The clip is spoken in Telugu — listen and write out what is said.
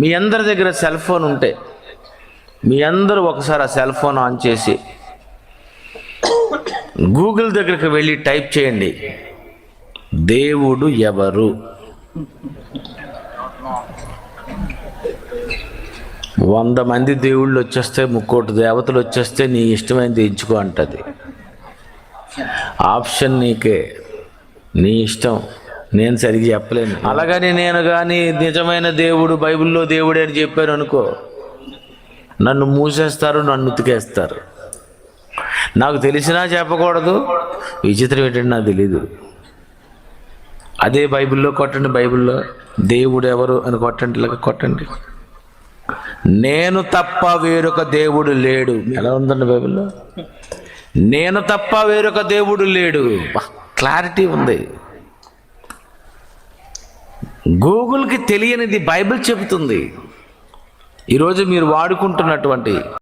మీ అందరి దగ్గర సెల్ ఫోన్ ఉంటే మీ అందరూ ఒకసారి ఆ సెల్ ఫోన్ ఆన్ చేసి గూగుల్ దగ్గరికి వెళ్ళి టైప్ చేయండి, దేవుడు ఎవరు? 100 మంది దేవుళ్ళు వచ్చేస్తే, 3 దేవతలు వచ్చేస్తే నీ ఇష్టమైనది ఎంచుకో అంటది. ఆప్షన్ నీకే, నీ ఇష్టం. నేను సరిగ్గా చెప్పలేను. అలాగని నేను కానీ నిజమైన దేవుడు బైబిల్లో దేవుడే అని చెప్పాను అనుకో, నన్ను మూసేస్తారు, నన్ను ఉతికేస్తారు. నాకు తెలిసినా చెప్పకూడదు. విచిత్రం ఏంటంటే నాకు తెలీదు. అదే బైబిల్లో కొట్టండి, బైబిల్లో దేవుడు ఎవరు అని కొట్టండి, ఇలాగ కొట్టండి. నేను తప్ప వేరొక దేవుడు లేడు. ఎలా ఉందండి బైబిల్లో? నేను తప్ప వేరొక దేవుడు లేడు. క్లారిటీ ఉంది. గూగుల్కి తెలియనిది బైబిల్ చెబుతుంది. ఈరోజు మీరు వాడుకుంటున్నటువంటి